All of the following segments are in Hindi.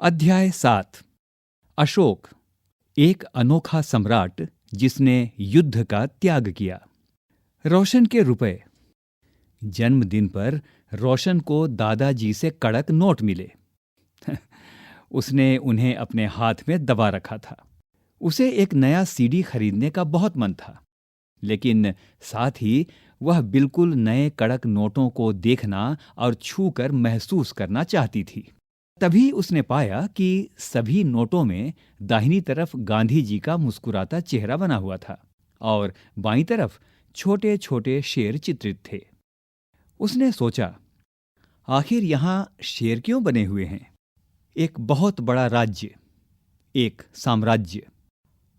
अध्याय 7। अशोक, एक अनोखा सम्राट जिसने युद्ध का त्याग किया। रोशन के रुपए। जन्मदिन पर रोशन को दादाजी से कड़क नोट मिले। उसने उन्हें अपने हाथ में दबा रखा था। उसे एक नया सीडी खरीदने का बहुत मन था, लेकिन साथ ही वह बिल्कुल नए कड़क नोटों को देखना और छूकर महसूस करना चाहती थी। तभी उसने पाया कि सभी नोटों में दाहिनी तरफ गांधी जी का मुस्कुराता चेहरा बना हुआ था और बाईं तरफ छोटे छोटे शेर चित्रित थे। उसने सोचा, आखिर यहां शेर क्यों बने हुए हैं? एक बहुत बड़ा राज्य, एक साम्राज्य।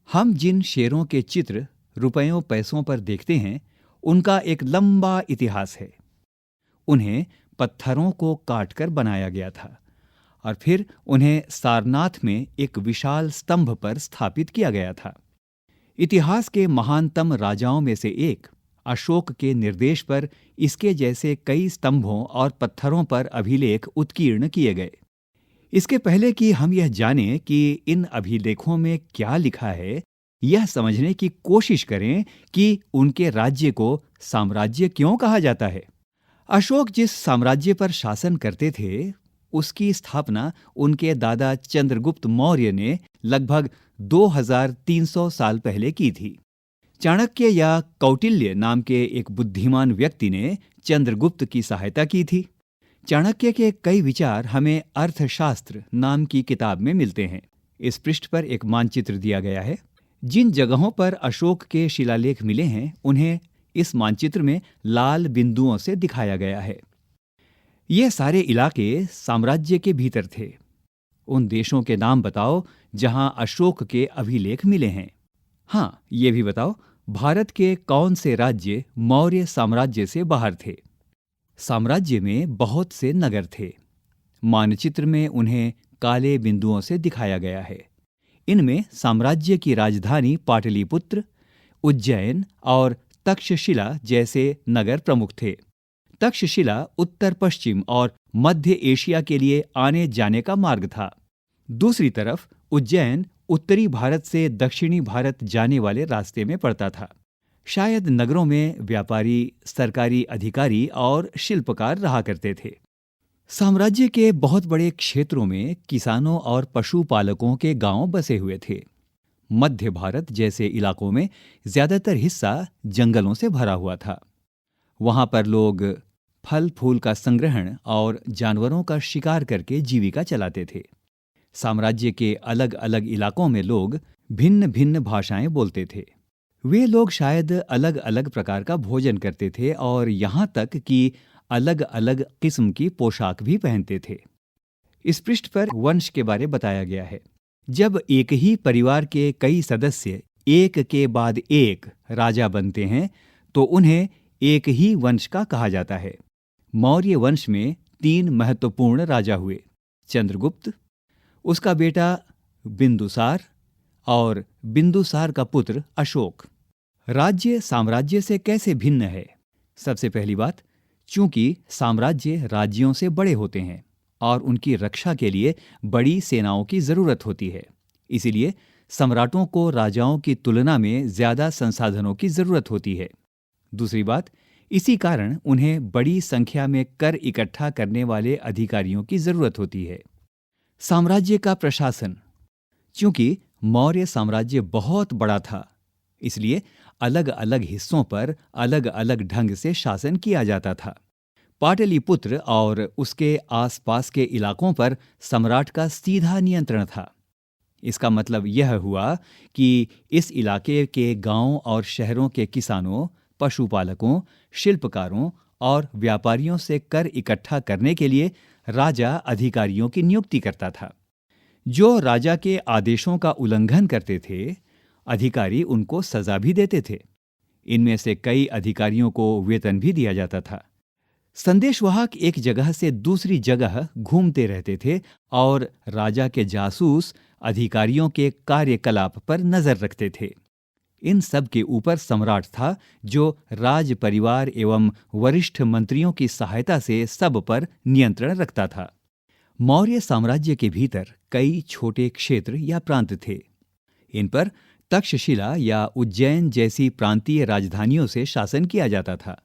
हम जिन शेरों के चित्र रुपयों पैसों पर देखते हैं, उनका एक लंबा इतिहास है। उन्हें पत्थरों को काटकर बनाया गया था और फिर उन्हें सारनाथ में एक विशाल स्तंभ पर स्थापित किया गया था। इतिहास के महानतम राजाओं में से एक अशोक के निर्देश पर इसके जैसे कई स्तंभों और पत्थरों पर अभिलेख उत्कीर्ण किए गए। इसके पहले कि हम यह जानें कि इन अभिलेखों में क्या लिखा है, यह समझने की कोशिश करें कि उनके राज्य को साम्राज्य क्यों कहा जाता है। अशोक जिस साम्राज्य पर शासन करते थे, उसकी स्थापना उनके दादा चंद्रगुप्त मौर्य ने लगभग 2300 साल पहले की थी। चाणक्य या कौटिल्य नाम के एक बुद्धिमान व्यक्ति ने चंद्रगुप्त की सहायता की थी। चाणक्य के कई विचार हमें अर्थशास्त्र नाम की किताब में मिलते हैं। इस पृष्ठ पर एक मानचित्र दिया गया है। जिन जगहों पर अशोक के शिलालेख मिले हैं, उन्हें इस मानचित्र में लाल बिंदुओं से दिखाया गया है। ये सारे इलाके साम्राज्य के भीतर थे। उन देशों के नाम बताओ जहां अशोक के अभिलेख मिले हैं। हाँ, ये भी बताओ, भारत के कौन से राज्य मौर्य साम्राज्य से बाहर थे? साम्राज्य में बहुत से नगर थे। मानचित्र में उन्हें काले बिंदुओं से दिखाया गया है। इनमें साम्राज्य की राजधानी पाटलिपुत्र, उज्जैन और तक्षशिला जैसे नगर प्रमुख थे। तक्षशिला उत्तर पश्चिम और मध्य एशिया के लिए आने जाने का मार्ग था। दूसरी तरफ उज्जैन उत्तरी भारत से दक्षिणी भारत जाने वाले रास्ते में पड़ता था। शायद नगरों में व्यापारी, सरकारी अधिकारी और शिल्पकार रहा करते थे। साम्राज्य के बहुत बड़े क्षेत्रों में किसानों और पशुपालकों के गांव बसे हुए थे। मध्य भारत जैसे इलाकों में ज्यादातर हिस्सा जंगलों से भरा हुआ था। वहां पर लोग फल फूल का संग्रहण और जानवरों का शिकार करके जीविका चलाते थे। साम्राज्य के अलग अलग इलाकों में लोग भिन्न भिन्न भाषाएं बोलते थे। वे लोग शायद अलग अलग प्रकार का भोजन करते थे और यहाँ तक कि अलग अलग किस्म की पोशाक भी पहनते थे। इस पृष्ठ पर वंश के बारे बताया गया है। जब एक ही परिवार के कई सदस्य एक के बाद एक राजा बनते हैं, तो उन्हें एक ही वंश का कहा जाता है। मौर्य वंश में 3 महत्वपूर्ण राजा हुए: चंद्रगुप्त, उसका बेटा बिंदुसार और बिंदुसार का पुत्र अशोक। राज्य साम्राज्य से कैसे भिन्न है? सबसे पहली बात, चूंकि साम्राज्य राज्यों से बड़े होते हैं और उनकी रक्षा के लिए बड़ी सेनाओं की जरूरत होती है, इसीलिए सम्राटों को राजाओं की तुलना में ज्यादा संसाधनों की जरूरत होती है। दूसरी बात, इसी कारण उन्हें बड़ी संख्या में कर इकट्ठा करने वाले अधिकारियों की जरूरत होती है। साम्राज्य का प्रशासन, चूंकि मौर्य साम्राज्य बहुत बड़ा था, इसलिए अलग अलग हिस्सों पर अलग अलग ढंग से शासन किया जाता था। पाटलिपुत्र और उसके आसपास के इलाकों पर सम्राट का सीधा नियंत्रण था। इसका मतलब यह हुआ कि इस इलाके के गांवों और शहरों के किसानों, पशुपालकों, शिल्पकारों और व्यापारियों से कर इकट्ठा करने के लिए राजा अधिकारियों की नियुक्ति करता था। जो राजा के आदेशों का उल्लंघन करते थे, अधिकारी उनको सजा भी देते थे। इनमें से कई अधिकारियों को वेतन भी दिया जाता था। संदेशवाहक एक जगह से दूसरी जगह घूमते रहते थे और राजा के जासूस अधिकारियों के कार्यकलाप पर नजर रखते थे। इन सब के ऊपर सम्राट था, जो राज परिवार एवं वरिष्ठ मंत्रियों की सहायता से सब पर नियंत्रण रखता था। मौर्य साम्राज्य के भीतर कई छोटे क्षेत्र या प्रांत थे। इन पर तक्षशिला या उज्जैन जैसी प्रांतीय राजधानियों से शासन किया जाता था।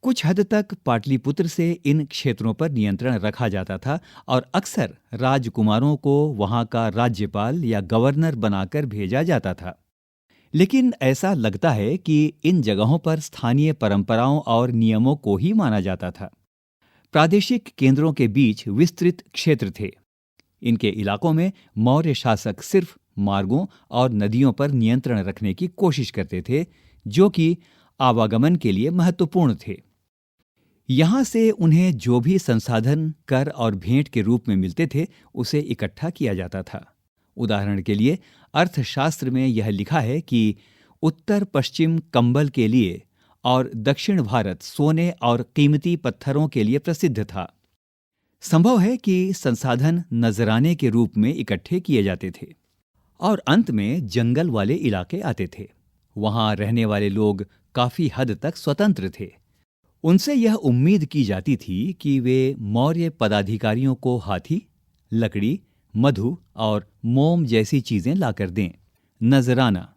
कुछ हद तक पाटलिपुत्र से इन क्षेत्रों पर नियंत्रण रखा जाता था और अक्सर राजकुमारों को वहां का राज्यपाल या गवर्नर बनाकर भेजा जाता था। लेकिन ऐसा लगता है कि इन जगहों पर स्थानीय परंपराओं और नियमों को ही माना जाता था। प्रादेशिक केंद्रों के बीच विस्तृत क्षेत्र थे। इनके इलाकों में मौर्य शासक सिर्फ मार्गों और नदियों पर नियंत्रण रखने की कोशिश करते थे, जो कि आवागमन के लिए महत्वपूर्ण थे। यहां से उन्हें जो भी संसाधन कर और भेंट के रूप में मिलते थे, उसे इकट्ठा किया जाता था। उदाहरण के लिए अर्थशास्त्र में यह लिखा है कि उत्तर पश्चिम कंबल के लिए और दक्षिण भारत सोने और कीमती पत्थरों के लिए प्रसिद्ध था। संभव है कि संसाधन नजराने के रूप में इकट्ठे किए जाते थे और अंत में जंगल वाले इलाके आते थे। वहां रहने वाले लोग काफी हद तक स्वतंत्र थे। उनसे यह उम्मीद की जाती थी कि वे मौर्य पदाधिकारियों को हाथी, लकड़ी, मधु और मोम जैसी चीजें लाकर दें। नजराना: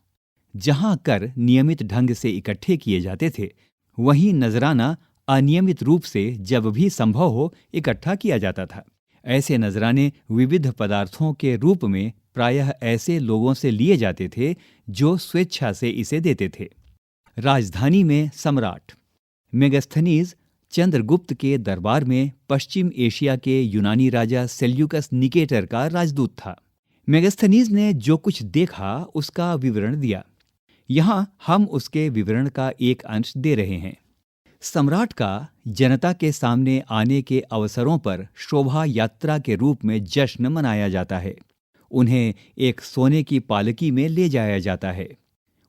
जहां कर नियमित ढंग से इकट्ठे किए जाते थे, वहीं नजराना अनियमित रूप से जब भी संभव हो इकट्ठा किया जाता था। ऐसे नजराने विविध पदार्थों के रूप में प्रायः ऐसे लोगों से लिए जाते थे जो स्वेच्छा से इसे देते थे। राजधानी में सम्राट: मेगास्थनीज चंद्रगुप्त के दरबार में पश्चिम एशिया के यूनानी राजा सेल्यूकस निकेटर का राजदूत था। मेगास्थनीज ने जो कुछ देखा उसका विवरण दिया। यहाँ हम उसके विवरण का एक अंश दे रहे हैं। सम्राट का जनता के सामने आने के अवसरों पर शोभा यात्रा के रूप में जश्न मनाया जाता है। उन्हें एक सोने की पालकी में ले जाया जाता है।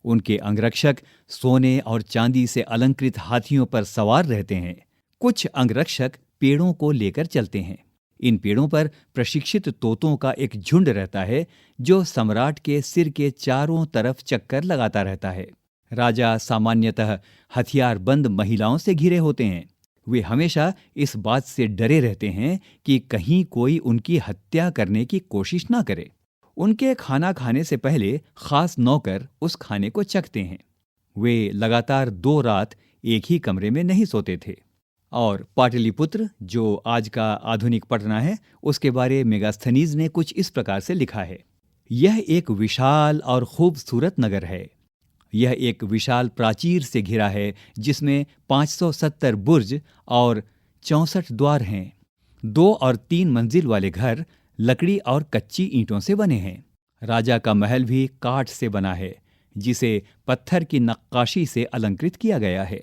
उनके अंगरक्षक सोने और चांदी से अलंकृत हाथियों पर सवार रहते हैं। कुछ अंगरक्षक पेड़ों को लेकर चलते हैं। इन पेड़ों पर प्रशिक्षित तोतों का एक झुंड रहता है जो सम्राट के सिर के चारों तरफ चक्कर लगाता रहता है। राजा सामान्यतः हथियारबंद महिलाओं से घिरे होते हैं। वे हमेशा इस बात से डरे रहते हैं कि कहीं कोई उनकी हत्या करने की कोशिश ना करे। उनके खाना खाने से पहले खास नौकर उस खाने को चखते हैं। वे लगातार 2 रात एक ही कमरे में नहीं सोते थे। और पाटलिपुत्र, जो आज का आधुनिक पटना है, उसके बारे में मेगास्थनीज ने कुछ इस प्रकार से लिखा है। यह एक विशाल और खूबसूरत नगर है। यह एक विशाल प्राचीर से घिरा है जिसमें 570 बुर्ज और 64 द्वार हैं। 2 और 3 मंजिल वाले घर लकड़ी और कच्ची ईंटों से बने हैं। राजा का महल भी काठ से बना है, जिसे पत्थर की नक्काशी से अलंकृत किया गया है।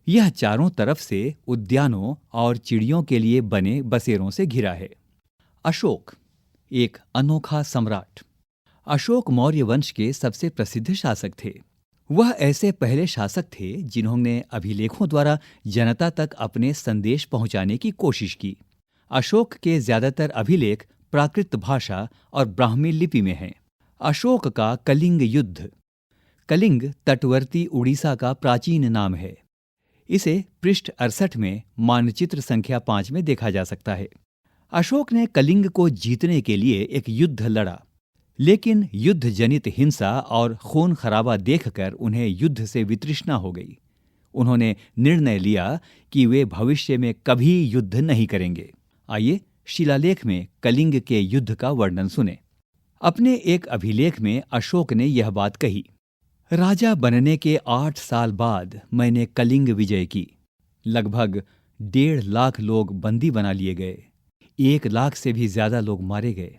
यह चारों तरफ से उद्यानों और चिड़ियों के लिए बने बसेरों से घिरा है। अशोक, एक अनोखा सम्राट। अशोक मौर्य वंश के सबसे प्रसिद्ध शासक थे। वह ऐसे पहले शासक थे जिन्होंने अभिलेखों द्वारा जनता तक अपने संदेश पहुंचाने की कोशिश की। अशोक के ज्यादातर अभिलेख प्राकृत भाषा और ब्राह्मी लिपि में हैं। अशोक का कलिंग युद्ध। कलिंग तटवर्ती उड़ीसा का प्राचीन नाम है। इसे पृष्ठ 68 में मानचित्र संख्या 5 में देखा जा सकता है। अशोक ने कलिंग को जीतने के लिए एक युद्ध लड़ा, लेकिन युद्ध जनित हिंसा और खून खराबा देखकर उन्हें युद्ध से वितृष्णा हो गई। उन्होंने निर्णय लिया कि वे भविष्य में कभी युद्ध नहीं करेंगे। आइए शिलालेख में कलिंग के युद्ध का वर्णन सुने। अपने एक अभिलेख में अशोक ने यह बात कही: राजा बनने के 8 साल बाद मैंने कलिंग विजय की। लगभग 1.5 लाख लोग बंदी बना लिए गए। 1 लाख से भी ज्यादा लोग मारे गए।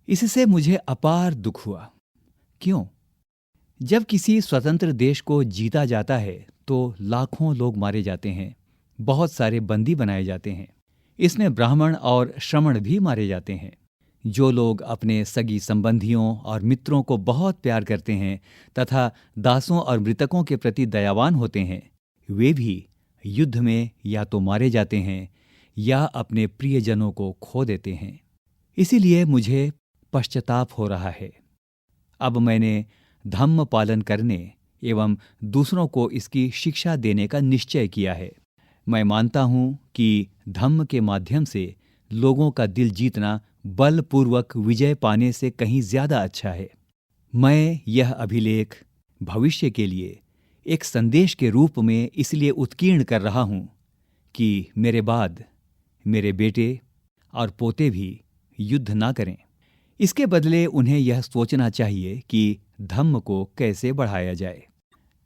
इससे मुझे अपार दुख हुआ। क्यों? जब किसी स्वतंत्र देश को जीता जाता है तो लाखों लोग मारे जाते हैं, बहुत सारे बंदी बनाए जाते हैं। इसमें ब्राह्मण और श्रमण भी मारे जाते हैं। जो लोग अपने सगी संबंधियों और मित्रों को बहुत प्यार करते हैं तथा दासों और मृतकों के प्रति दयावान होते हैं, वे भी युद्ध में या तो मारे जाते हैं या अपने प्रियजनों को खो देते हैं। इसीलिए मुझे पश्चाताप हो रहा है। अब मैंने धम्म पालन करने एवं दूसरों को इसकी शिक्षा देने का निश्चय किया है। मैं मानता हूं कि धम्म के माध्यम से लोगों का दिल जीतना बलपूर्वक विजय पाने से कहीं ज्यादा अच्छा है। मैं यह अभिलेख भविष्य के लिए एक संदेश के रूप में इसलिए उत्कीर्ण कर रहा हूं कि मेरे बाद मेरे बेटे और पोते भी युद्ध ना करें। इसके बदले उन्हें यह सोचना चाहिए कि धम्म को कैसे बढ़ाया जाए।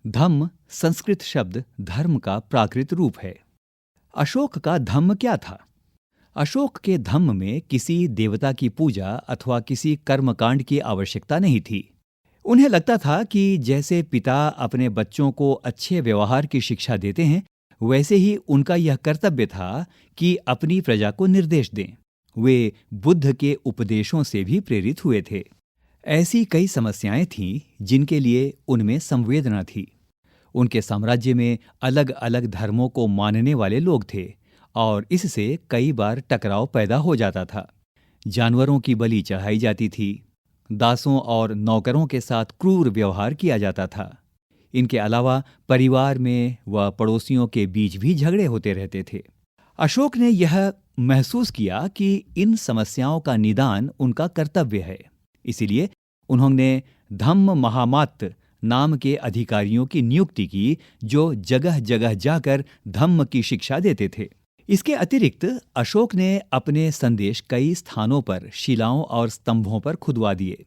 धम्म संस्कृत शब्द धर्म का प्राकृत रूप है। अशोक का धम्म क्या था? अशोक के धम्म में किसी देवता की पूजा अथवा किसी कर्मकांड की आवश्यकता नहीं थी। उन्हें लगता था कि जैसे पिता अपने बच्चों को अच्छे व्यवहार की शिक्षा देते हैं, वैसे ही उनका यह कर्तव्य था कि अपनी प्रजा को निर्देश दें। वे बुद्ध के उपदेशों से भी प्रेरित हुए थे। ऐसी कई समस्याएं थीं जिनके लिए उनमें संवेदना थी। उनके साम्राज्य में अलग अलग धर्मों को मानने वाले लोग थे और इससे कई बार टकराव पैदा हो जाता था। जानवरों की बलि चढ़ाई जाती थी। दासों और नौकरों के साथ क्रूर व्यवहार किया जाता था। इनके अलावा परिवार में व पड़ोसियों के बीच भी झगड़े होते रहते थे। अशोक ने यह महसूस किया कि इन समस्याओं का निदान उनका कर्तव्य है। इसीलिए उन्होंने धम्म महामात्य नाम के अधिकारियों की नियुक्ति की, जो जगह जगह जाकर धम्म की शिक्षा देते थे। इसके अतिरिक्त अशोक ने अपने संदेश कई स्थानों पर शिलाओं और स्तंभों पर खुदवा दिए।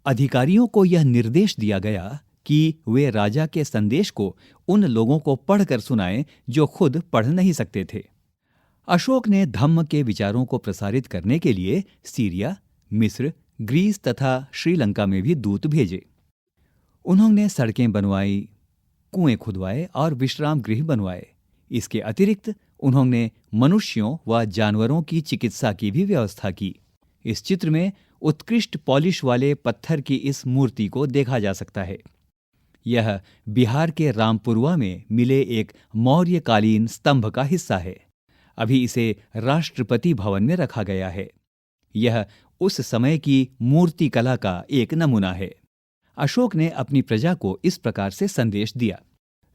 अधिकारियों को यह निर्देश दिया गया कि वे राजा के संदेश को उन लोगों को पढ़कर सुनाएं जो खुद पढ़ नहीं सकते थे। अशोक ने धम्म के विचारों को प्रसारित करने के लिए सीरिया, मिस्र, ग्रीस तथा श्रीलंका में भी दूत भेजे। उन्होंने सड़कें बनवाई, कुएं खुदवाए और विश्राम गृह बनवाए। इसके अतिरिक्त उन्होंने मनुष्यों व जानवरों की चिकित्सा की भी व्यवस्था की। इस चित्र में उत्कृष्ट पॉलिश वाले पत्थर की इस मूर्ति को देखा जा सकता है। यह बिहार के रामपुरवा में मिले एक मौर्यकालीन स्तंभ का हिस्सा है। अभी इसे राष्ट्रपति भवन में रखा गया है। यह उस समय की मूर्ति कला का एक नमूना है। अशोक ने अपनी प्रजा को इस प्रकार से संदेश दिया।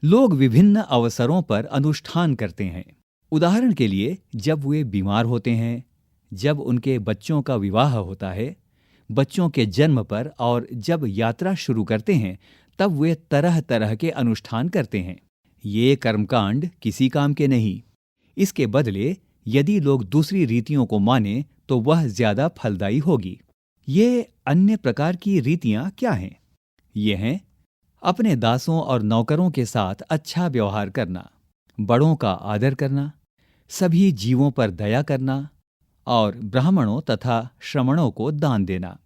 लोग विभिन्न अवसरों पर अनुष्ठान करते हैं। उदाहरण के लिए, जब वे बीमार होते हैं, जब उनके बच्चों का विवाह होता है, बच्चों के जन्म पर और जब यात्रा शुरू करते हैं, तब वे तरह तरह के अनुष्ठान करते हैं। ये कर्मकांड किसी काम के नहीं। इसके बदले यदि लोग दूसरी रीतियों को माने तो वह ज्यादा फलदायी होगी। ये अन्य प्रकार की रीतियां क्या हैं? ये हैं अपने दासों और नौकरों के साथ अच्छा व्यवहार करना, बड़ों का आदर करना, सभी जीवों पर दया करना और ब्राह्मणों तथा श्रमणों को दान देना।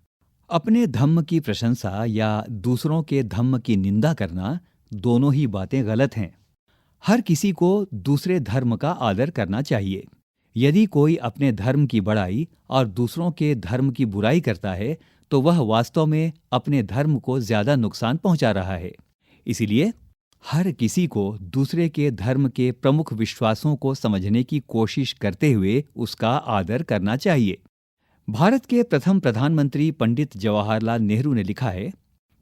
अपने धम्म की प्रशंसा या दूसरों के धम्म की निंदा करना, दोनों ही बातें गलत हैं। हर किसी को दूसरे धर्म का आदर करना चाहिए। यदि कोई अपने धर्म की बड़ाई और दूसरों के धर्म की बुराई करता है तो वह वास्तव में अपने धर्म को ज्यादा नुकसान पहुंचा रहा है। इसीलिए हर किसी को दूसरे के धर्म के प्रमुख विश्वासों को समझने की कोशिश करते हुए उसका आदर करना चाहिए। भारत के प्रथम प्रधानमंत्री पंडित जवाहरलाल नेहरू ने लिखा है,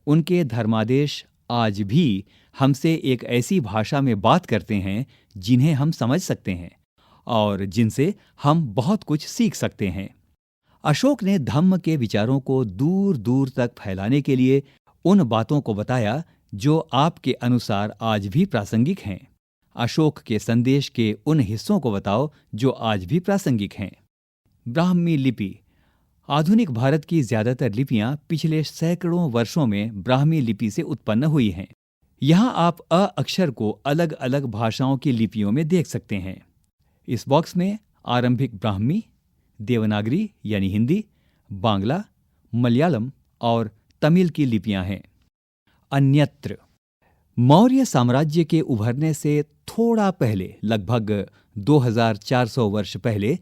उनके धर्मादेश आज भी हमसे एक ऐसी भाषा में बात करते हैं जिन्हें हम समझ सकते हैं और जिनसे हम बहुत कुछ सीख सकते हैं। अशोक ने धम्म के विचारों को दूर दूर तक फैलाने के लिए उन बातों को बताया जो आपके अनुसार आज भी प्रासंगिक हैं। अशोक के संदेश के उन हिस्सों को बताओ जो आज भी प्रासंगिक हैं। ब्राह्मी लिपि। आधुनिक भारत की ज्यादातर लिपियां पिछले सैकड़ों वर्षों में ब्राह्मी लिपि से उत्पन्न हुई हैं। यहाँ आप अ अक्षर को अलग अलग भाषाओं की लिपियों में देख सकते हैं। इस बॉक्स में आरंभिक ब्राह्मी, देवनागरी यानी हिंदी, बांग्ला, मलयालम और तमिल की लिपियां हैं। अन्यत्र। मौर्य साम्राज्य के उभरने से थोड़ा पहले, लगभग 2400 वर्ष पहले,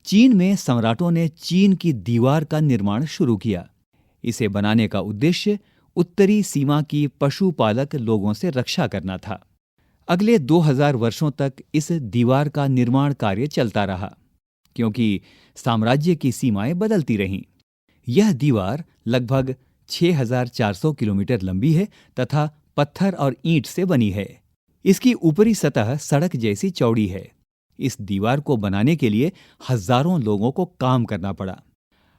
चीन में सम्राटों ने चीन की दीवार का निर्माण शुरू किया। इसे बनाने का उद्देश्य उत्तरी सीमा की पशुपालक लोगों से रक्षा करना था। अगले 2000 वर्षों तक इस दीवार का निर्माण कार्य चलता रहा, क्योंकि साम्राज्य की सीमाएं बदलती रहीं। यह दीवार लगभग 6400 किलोमीटर लंबी है तथा पत्थर और ईंट से बनी है। इसकी ऊपरी सतह सड़क जैसी चौड़ी है। इस दीवार को बनाने के लिए हजारों लोगों को काम करना पड़ा।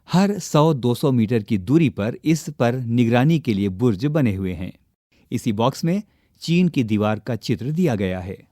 हर 100-200 मीटर की दूरी पर इस पर निगरानी के लिए बुर्ज बने हुए हैं। इसी बॉक्स में चीन की दीवार का चित्र दिया गया है।